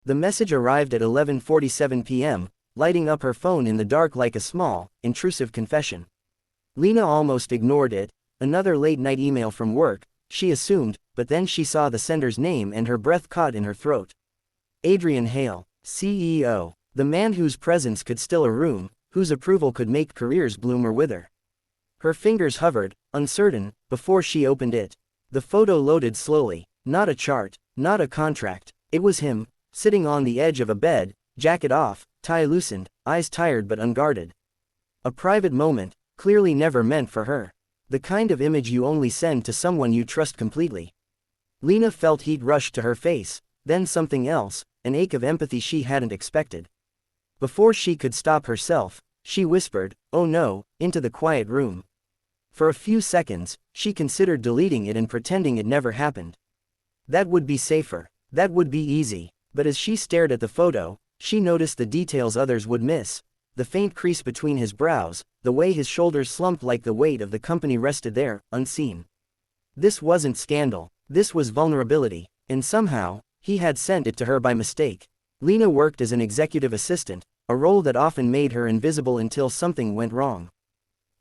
The message arrived at 11:47 p.m., lighting up her phone in the dark like a small, intrusive confession. Lina almost ignored it. Another late-night email from work, she assumed, but then she saw the sender's name and her breath caught in her throat. Adrian Hale, CEO, the man whose presence could still a room, whose approval could make careers bloom or wither. Her fingers hovered, uncertain, before she opened it. The photo loaded slowly. Not a chart, not a contract. It was him, sitting on the edge of a bed, jacket off, tie loosened, eyes tired but unguarded. A private moment, clearly never meant for her. The kind of image you only send to someone you trust completely. Lina felt heat rush to her face, then something else, an ache of empathy she hadn't expected. Before she could stop herself, she whispered, "Oh no," into the quiet room. For a few seconds, she considered deleting it and pretending it never happened. That would be safer. That would be easy. But as she stared at the photo, she noticed the details others would miss. The faint crease between his brows, the way his shoulders slumped like the weight of the company rested there, unseen. This wasn't scandal. This was vulnerability. And somehow, he had sent it to her by mistake. Lina worked as an executive assistant, a role that often made her invisible until something went wrong.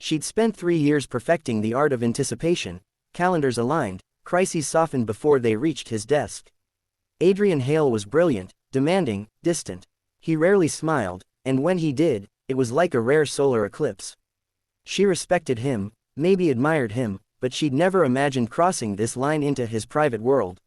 She'd spent 3 years perfecting the art of anticipation, calendars aligned, crises softened before they reached his desk. Adrian Hale was brilliant, demanding, distant. He rarely smiled, and when he did, it was like a rare solar eclipse. She respected him, maybe admired him, but she'd never imagined crossing this line into his private world.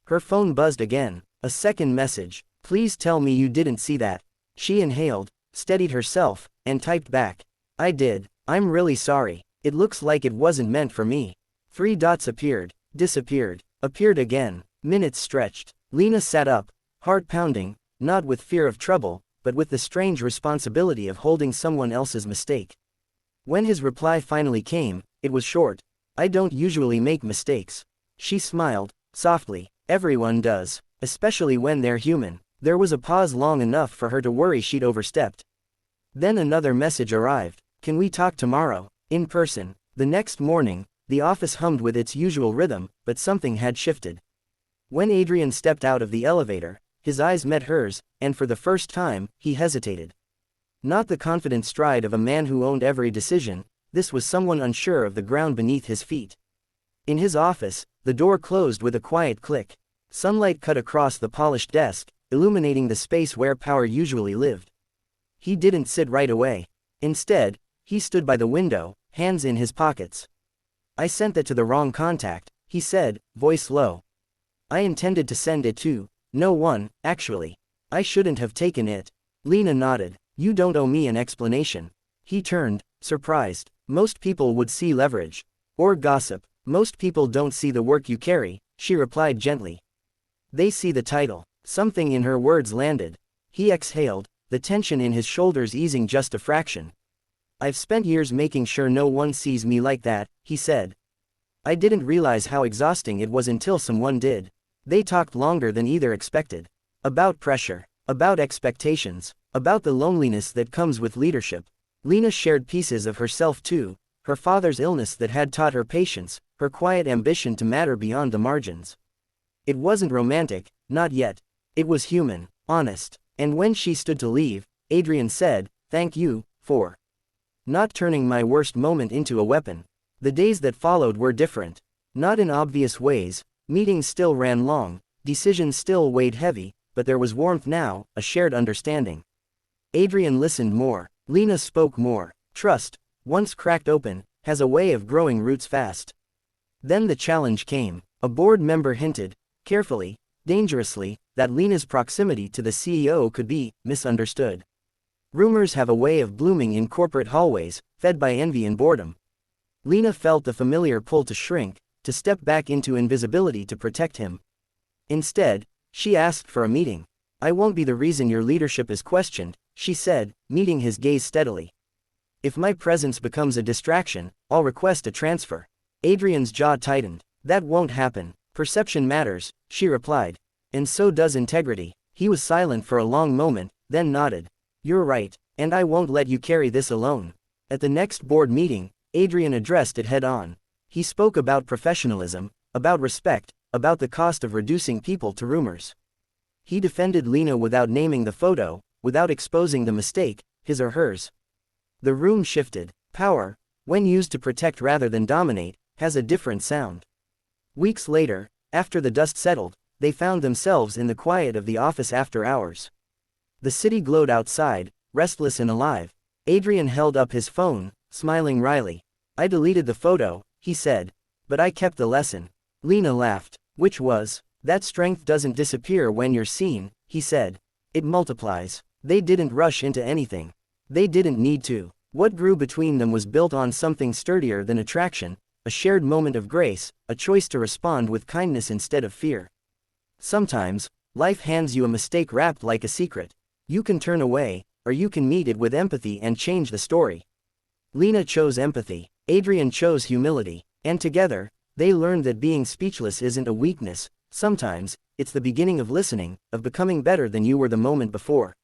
Her phone buzzed again. A second message. "Please tell me you didn't see that." She inhaled, steadied herself, and typed back. "I did. I'm really sorry. It looks like it wasn't meant for me." 3 dots appeared, disappeared, appeared again. Minutes stretched. Lina sat up, heart pounding, not with fear of trouble, but with the strange responsibility of holding someone else's mistake. When his reply finally came, it was short. "I don't usually make mistakes." She smiled, softly. Everyone does, especially when they're human. There was a pause long enough for her to worry she'd overstepped. Then another message arrived. "Can we talk tomorrow, in person?" The next morning, the office hummed with its usual rhythm, but something had shifted. When Adrian stepped out of the elevator, his eyes met hers, and for the first time, he hesitated. Not the confident stride of a man who owned every decision, this was someone unsure of the ground beneath his feet. In his office, the door closed with a quiet click. Sunlight cut across the polished desk, illuminating the space where power usually lived. He didn't sit right away. Instead, he stood by the window, hands in his pockets. "I sent that to the wrong contact," he said, voice low. "I intended to send it to no one, actually. I shouldn't have taken it." Lina nodded. "You don't owe me an explanation." He turned, surprised. "Most people would see leverage. Or gossip. Most people don't see the work you carry," she replied gently. "They see the title." Something in her words landed. He exhaled, the tension in his shoulders easing just a fraction. "I've spent years making sure no one sees me like that," he said. "I didn't realize how exhausting it was until someone did." They talked longer than either expected. About pressure, about expectations, about the loneliness that comes with leadership. Lina shared pieces of herself too, her father's illness that had taught her patience, her quiet ambition to matter beyond the margins. It wasn't romantic, not yet. It was human, honest. And when she stood to leave, Adrian said, "Thank you for not turning my worst moment into a weapon." The days that followed were different. Not in obvious ways. Meetings still ran long, decisions still weighed heavy, but there was warmth now, a shared understanding. Adrian listened more. Lina spoke more. Trust, once cracked open, has a way of growing roots fast. Then the challenge came. A board member hinted, carefully, dangerously, that Lina's proximity to the CEO could be misunderstood. Rumors have a way of blooming in corporate hallways, fed by envy and boredom. Lina felt the familiar pull to shrink, to step back into invisibility to protect him. Instead, she asked for a meeting. "I won't be the reason your leadership is questioned," she said, meeting his gaze steadily. "If my presence becomes a distraction, I'll request a transfer." Adrian's jaw tightened. "That won't happen. Perception matters," she replied. "And so does integrity." He was silent for a long moment, then nodded. "You're right, and I won't let you carry this alone." At the next board meeting, Adrian addressed it head-on. He spoke about professionalism, about respect, about the cost of reducing people to rumors. He defended Lina without naming the photo, without exposing the mistake, his or hers. The room shifted. Power, when used to protect rather than dominate, has a different sound. Weeks later, after the dust settled, they found themselves in the quiet of the office after hours. The city glowed outside, restless and alive. Adrian held up his phone, smiling wryly. I deleted the photo, he said. But I kept the lesson. Lina laughed. Which was? That strength doesn't disappear when you're seen, he said. It multiplies. They didn't rush into anything. They didn't need to. What grew between them was built on something sturdier than attraction, a shared moment of grace, a choice to respond with kindness instead of fear. Sometimes, life hands you a mistake wrapped like a secret. You can turn away, or you can meet it with empathy and change the story. Lina chose empathy. Adrian chose humility. And together, they learned that being speechless isn't a weakness. Sometimes, it's the beginning of listening, of becoming better than you were the moment before.